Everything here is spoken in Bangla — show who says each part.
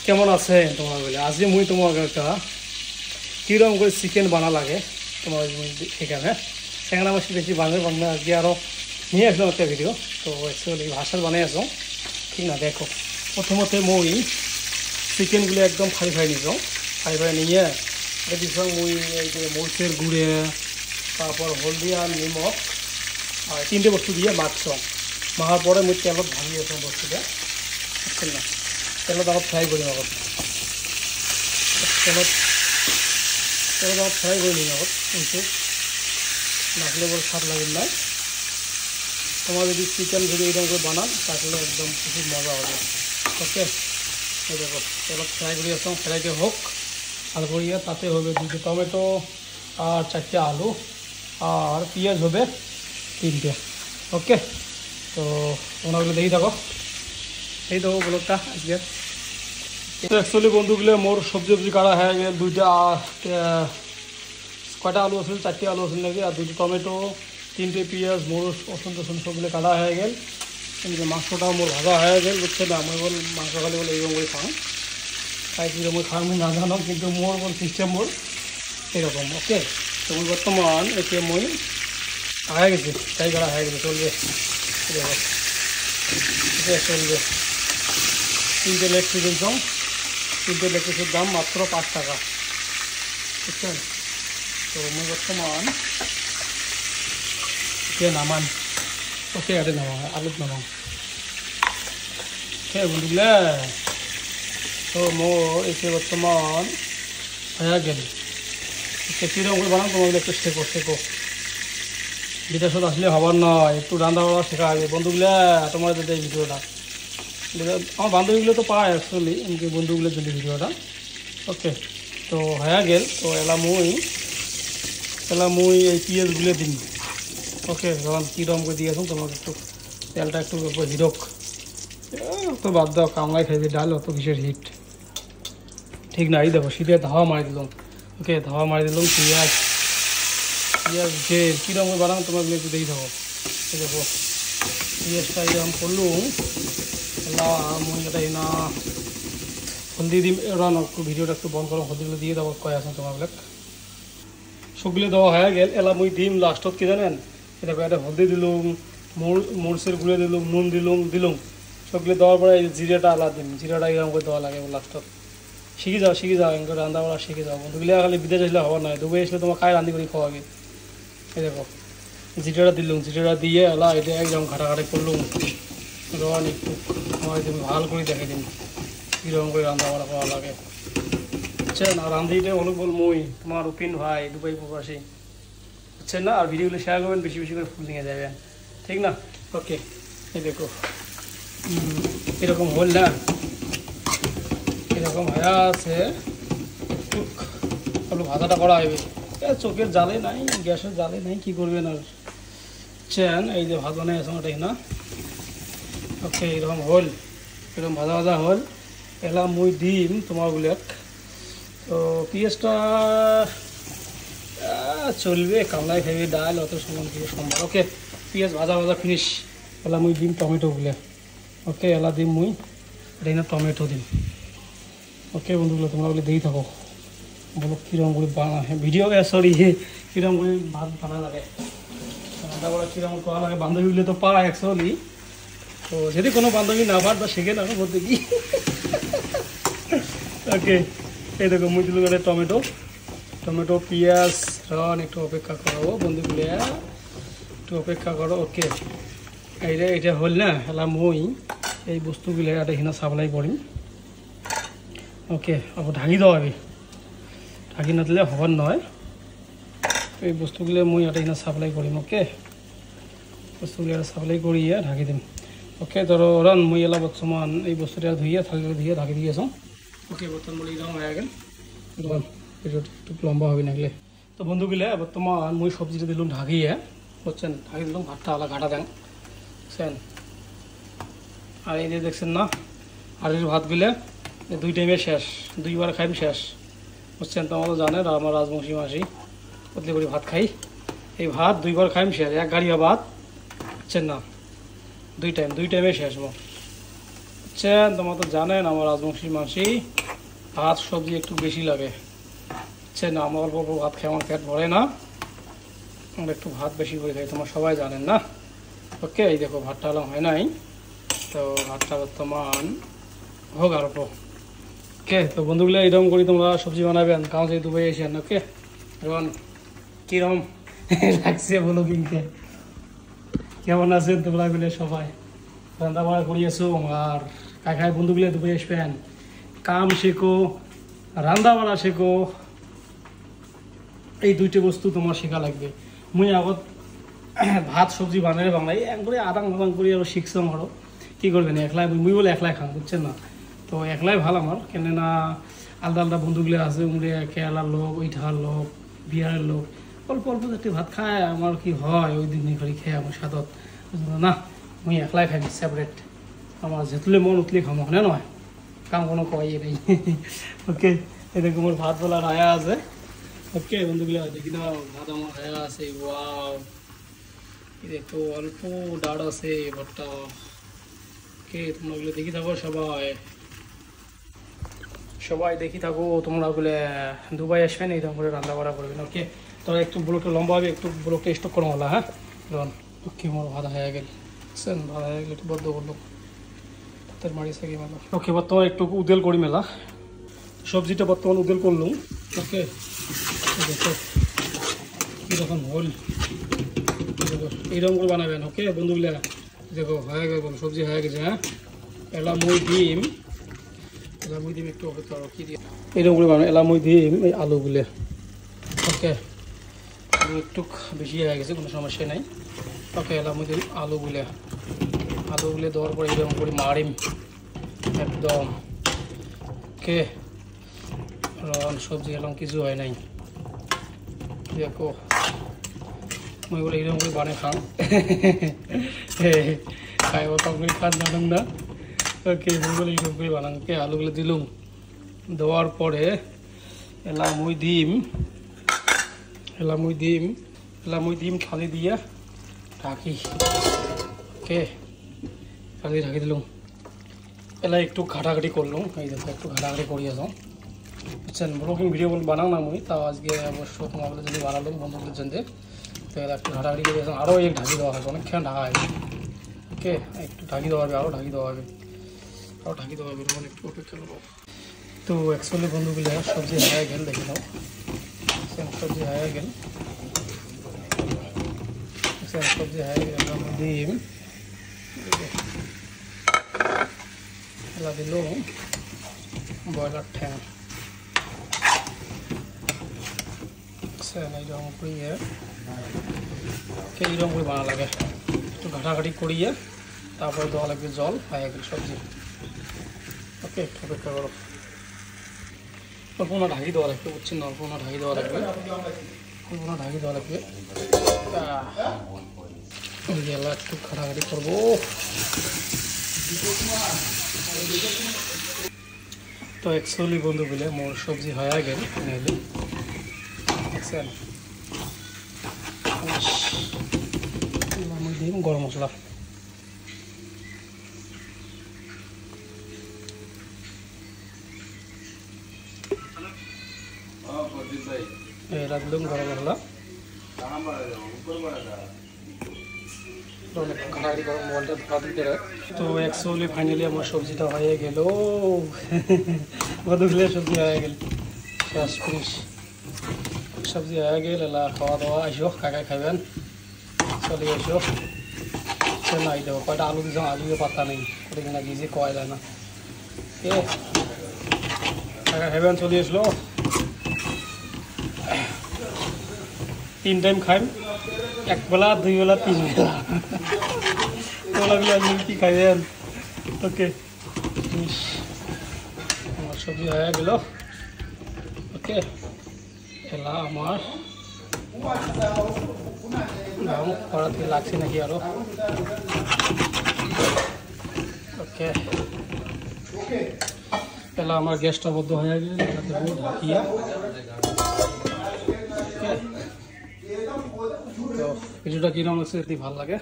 Speaker 1: কেমন আছে তোমার বলে আজি মুই তোমাকে একটা কিরকম করে চিকেন বানা লাগে তোমার এখানে ট্যাংরা মাছ বেশি বানাবে বাংলা আজকে আরও নিয়ে আসলাম একটা ভিডিও তো অ্যাকচুয়ালি ভাষার বানাই আসো ঠিক না দেখো প্রথমতে মই চিকেনগুলো একদম ফ্রাই ফ্রাই নিছাও ফ্রাই ফ্রাই নিয়ে দিছাম মই এই যে মরিচের গুঁড়ে তারপর হলদি আর নিমখ আর তিনটে বস্তু দিয়ে মাখছাম মাখার পরে মই তেলত ভাজি আছো বস্তুটা বুঝছেন না তেলত আবার ফ্রাই করি আগত তেলত আবার ফ্রাই করে নিই আগত কিন্তু নাচলে বড় স্বাদ লাগে না তোমার যদি চিকেন যদি এইরকম করে বানান তাহলে একদম খুব মজা হবে ওকে এই দেখো তেলত ফ্রাই করে আসলাম ফ্রাইতে হোক আর করিয়া তাতে হবে 2টো টমেটো আর 4টে আলু আর পেঁয়াজ হবে 3টে ওকে তো তোমরা দেখি থাকো এই দেখো ব্লগটা আজকে তো অ্যাকচুয়ালি বন্ধুগুলো মোর সবজি কাটা হয়ে গেল 2টা কয়টা আলু আছে 4টে আলু আছে নাকি আর 2টো টমেটো 3টে পেঁয়াজ মরিচ রসুন টসুন সবগুলো কাটা হয়ে গেল কিন্তু মাংসটাও মোর ভাজা হয়ে গেল বুঝছে না আমি বল মাংস খালি বলে এইরকম করে খাও তাই কি মই খাওয়ার মই না জানো কিন্তু মোর বল সিস্টেম মোর এরকম ওকে তো বর্তমান এতে মই হয়ে গেছে তাই কাটা হয়ে গেছে চলবে চলবে 3টে লেগ পিস দিলাম 3টে লেগ পিসের দাম মাত্র 5 টাকা বুঝছেন তো মই বর্তমান ওকে নামান ওকে আরে নামা আলুত নামাম ওকে বন্ধুগুলা তো মোর এতে বর্তমান হয়ে গেল কীরকম করে বানাম তোমাগুলো একটু শেখো বিদেশত আসলে হবার নয় একটু রান্না বান্না শেখা হবে বন্ধুগুলা তোমার যদি এই ভিডিওটা আমার বান্ধবীগুলো তো পায় অ্যাকচুয়ালি এমনি বন্ধুগুলোর জন্য ভিডিওটা ওকে তো হয়ে গেল তো এলা মুই এই পেঁয়াজগুলো দিন ওকে যখন কীরকম করে দিয়েছো তোমাকে একটু তেলটা একটু হিরক তো বাদ দাও কামড়াই খাইবে ডাল অত কিসের হিট ঠিক না এই দেখো শীতে ধাওয়া মারি দিলাম ওকে ধাওয়া মারি দিলাম পেঁয়াজ যে কীরকম করে বানাবো তোমাকে একটু দেখি থাকো এই দেখো পেঁয়াজটা এরকম করলুম মুই এটা না হলদি দিম এরা একটু ভিডিওটা একটু বন্ধ করো হলদিগুলো দিয়ে দেবো কয় আছে তোমাকে সবগুলো দেওয়া হয়ে গেল এলা মুই দিম লাস্টত কি জানেন এটা একটা হলদি দিলুম মরিচের গুঁড়ো দিলুম নুন দিলুম সবগুলো দেওয়ার পরে এই জিরাটা আলাদা দিম জিরাটা এরকম করে দেওয়া লাগে লাস্টত শিখে যাও এরকম রান্না বাড়া শিখে যাও বন্ধুগুলো খালি বিদেশ আসলে হওয়ার নয় দুবাই আসলে তোমার খায় রান্দি করে খাওয়াবে এই দেখো জিরাটা দিলুম জিরাটা দিয়ে এলা এটা একদম ঘাটাঘাটি করলুম রন একটু আমার তুমি ভালো করে দেখে দিন কীরকম করে রান্না বাড়া খাওয়া লাগে বুঝছেন আর রান্ধিটা অনেক বল মই তোমার উপিন ভাই দুবাই প্রবাসী বুঝছেন না আর ভিডিওগুলো শেয়ার করবেন বেশি বেশি করে ফুল নিয়ে যাবেন ঠিক না ওকে এই দেখো এরকম হল না এরকম হয়ে আছে একটু ভাজাটা করা হবে চোখের জালে নাই গ্যাসের জালে নাই কী করবেন আর বুঝছেন এই যে ভাত বানাই আছে ওটাই না ওকে এরকম হল এরকম ভাজা হল এলা মুই দিম তোমার বলে তো পেঁয়াজটা চলবে কামড়াই খাইবে ডাল অত সমান কিছু সম্ভব ওকে পেঁয়াজ ভাজা ফিনিশ এলা মুই দিম টমেটোগুলো ওকে এলা দিম মুই এটা না টমেটো দিম ওকে বন্ধুগুলো তোমরা বলে দিয়েই থাকো বলো কীরকম করে বানা ভিডিও সরি কীরকম করে ভাত বানা লাগে রান্না করা কীরকম করা লাগে বান্ধবীগুলো তো পায় অ্যাকচুয়ালি তো যদি কোনো বান্ধবী না পার বা শেখে না বলতে কি ওকে এই দেখো মুই দিল টমেটো পেঁয়াজ রন একটু অপেক্ষা করো বন্ধুগুলো একটু অপেক্ষা করো ওকে এইটা হল না হেলা মই এই বস্তুগুলো একটা এখানে সাপ্লাই করি ওকে আবার ঢাকি দেওয়া হবে ঢাকি না দিলে হবার নয় এই বস্তুগুলো মই একটা এখানে সাপ্লাই করিম ওকে বস্তুগুলো সাপ্লাই করিয়ে ঢাকি দিম ওকে ধরো রান মই এলা বর্তমান এই বস্তুটা ধুইয়ে ধুয়ে ঢাকি দিয়েছ ওকে বর্তমান বলে এরকম হয়ে গেল একটু লম্বা হবে নাগলে তো বন্ধুগুলো বর্তমান মই সবজিটা দিলাম ঢাকিয়ে বুঝছেন ঢাকি দিলাম ভাতটা আলা ঘাটা দেন বুঝছেন আর এই যে দেখছেন না আর ভাতগুলো 2 টাইমে শেষ 2বার খাইম শেষ বুঝছেন তোমরা তো জানেন আমার রাজবংশী মাসি বদলে করে ভাত খাই এই ভাত 2বার খাইম শেষ এক গাড়িয়া ভাত বুঝছেন না 2 টাইমে শেষ বুঝছেন, তোমরা তো জানেন আমার রাজবংশী মাসি ভাত সবজি একটু বেশি লাগে, বুঝছেন। আমার অল্প অল্প ভাত খেয়ে আমার পেট ভরে না, আমরা একটু ভাত বেশি করে খাই, তোমরা সবাই জানেন না। ওকে, এই দেখো ভাতটা হলাম হয় নাই, তো ভাতটা বর্তমান হোক আর অল্প। ওকে, তো বন্ধুগুলো এইরকম করি তোমরা সবজি বানাবেন, কারণ সেই দুবাই এসেন। ওকে, এখন কীরকম লাগছে বলো, কিনতে কেমন আছেন তোমরা গুলো সবাই? রান্না বাড়া করিয়েছো, আর কাকায় বন্ধুগুলো দুবাই আসবেন, কাম শেখো, রান্না বাড়া শেখো, এই দুইটা বস্তু তোমার শেখা লাগবে। মুই আগত ভাত সবজি বানালে বাংলায় একবারে আদাং আদাং করি আরো শিখছো আমারও, কী করবেন একলাই, মুই বলে একলাই খান, বুঝছেন না। তো একলাই ভাল আমার, কেননা আলাদা আলাদা বন্ধুগুলো আছে, উমরে কেরালার লোক, ওইঠার লোক, বিহারের লোক, অল্প অল্প যাতে ভাত খায়, আমার কি হয় ওই দিন করে খেয়ে আমার সাদত না, মুই একলাই খাই সেপারেট, আমার যেতুলে মন উতলে খামো, হ্যাঁ নয়, কাম কোনো কয় নেই। ওকে, এরকম আমার ভাত বলার আয়া আছে। ওকে বন্ধুগুলো দেখি না, ভাত আমার আয়া আছে, ওয়াও, দেখো অল্প ডাড় আছে ভাতটা। ওকে, তোমরা ওগুলো দেখি থাকো, সবাই সবাই দেখি থাকো, তোমরা ওগুলো দুবাই আসবেন এইরকম করে রান্না বাড়া করবেন। ওকে, তো একটু ব্লকটা লম্বা হবে, একটু ব্লকটা স্টক করো বলা, হ্যাঁ রন। ওকে, আমার ভাত হয়ে গেল, বুঝছেন, ভাত হয়ে গেলে একটু বদ্ধ করলো ভাতের মারি থাকি মেলা। ওকে, বর্তমান একটু উদেল করি মেলা, সবজিটা বর্তমান উদেল করলুম। ওকে, দেখো কীরকম হল, এইরকম করে বানাবেন। ওকে বন্ধুগুলা দেখো হয়ে গেল, সবজি হয়ে গেছে, হ্যাঁ। এলামুই ডিম, এলামুই ডিম একটু অপেক্ষা করো, কী দিয়ে এইরকম করে বানাবো, এলামুই ডিম, এই আলুগুলো। ওকে, আলু একটু বেশি হয়ে গেছে, কোনো সমস্যা নেই। ওকে, এলামুই ডিম আলুগুলো, আলুগুলো দেওয়ার পরে এইরকম করে মারিম একদম। ওকে, রন সবজি এলাম কিছু হয় নাই, দেখো মুই বলে এইরকম করে বানিয়ে খান, খাই কাউকে খান জানেন না। ওকে, মুই বলে এইরকম করে বানান। ওকে, আলুগুলো দিলুম, দেওয়ার পরে এলামুই ডিম, এলামুই ডিম, এলামুই ডিম থালি দিয়ে ঢাকি। ওকে, থালি ঢাকি দিলুম, এলা একটু ঘাটাঘাটি করলুম, এই দেখো একটু ঘাটাঘাটি করি আসো, বুঝছেন। ব্লগিং ভিডিও বানাও না মুই, তাও আজকে অবশ্য তোমাদের যদি বানালাম বন্ধুদের জন্য, তো এলা একটু ঘাটাঘাটি করে আসো, আরও এক ঢাকি দেওয়া হবে, অনেকক্ষণ ঢাকা হবে। ওকে, একটু ঢাকি দেওয়া হবে, আরও ঢাকি দেওয়া হবে, আরও ঢাকি দেওয়া হবে, মানে একটু অপেক্ষা করবো। তো অ্যাকচুয়ালি বন্ধুগুলো সবজি হয়ে গেল, দেখে নাও, সবজি হয়ে গেল, সবজি হয়ে গেল। ডিম এলা দিল, ব্রয়লার ঠ্যাং, এইরকম করিয়ে, এইরকম করে বানা লাগে, একটু ঘাটাঘাটি করিয়ে তারপরে দেওয়া লাগবে জল, হয়ে গেল সবজি। ওকে, একটু অপেক্ষা করো, অল্প না ঢাকি দেওয়া লাগবে, বুঝছেন না, অল্প না ঢাকি দেওয়া লাগবে, অল্প না ঢাকি দেওয়া লাগবে। এলা একটু ঘাটাঘাটি করবো। তো অ্যাকচুয়ালি বন্ধুগুলো মোর সবজি হয়ে গেল, দেখছেন, দিন গরম মশলা, এরা দিলাম গরম মশলা, ঘাটাঘাটি গরম মোবাইলটা ধোয়া দিতে। তো অ্যাকচুয়ালি ফাইনালি আমার সবজিটা হয়ে গেল, বন্ধুগুলো সবজি হয়ে গেল, শেষ ফিনিশ, সবজি হয়ে গেল। এলা খাওয়া দাওয়া আইসো, কাকায় খাইবেন, চলে এসো, না এই দেখো কয়টা আলু দিয়েছ, আলুও পাত্তা নেই, করে কিনা ভিজে কয় যায় না। এ কাকা খাইবেন, চলে আসলো, 3 টাইম খাইম, 1 বেলা 2 বেলা 3 বেলা, তোলাগুলো কি খাইবেন। ওকে, আমার সবজি হয়ে গেল। ওকে, এলা আমার কড়াতে লাগছে নাকি আরো। ওকে, এলা আমার গ্যাসটা বদ্ধ হয়ে গেল, ঢাকিয়া। তো ভিডিওটা কিরকম লাগছে যদি ভালো লাগে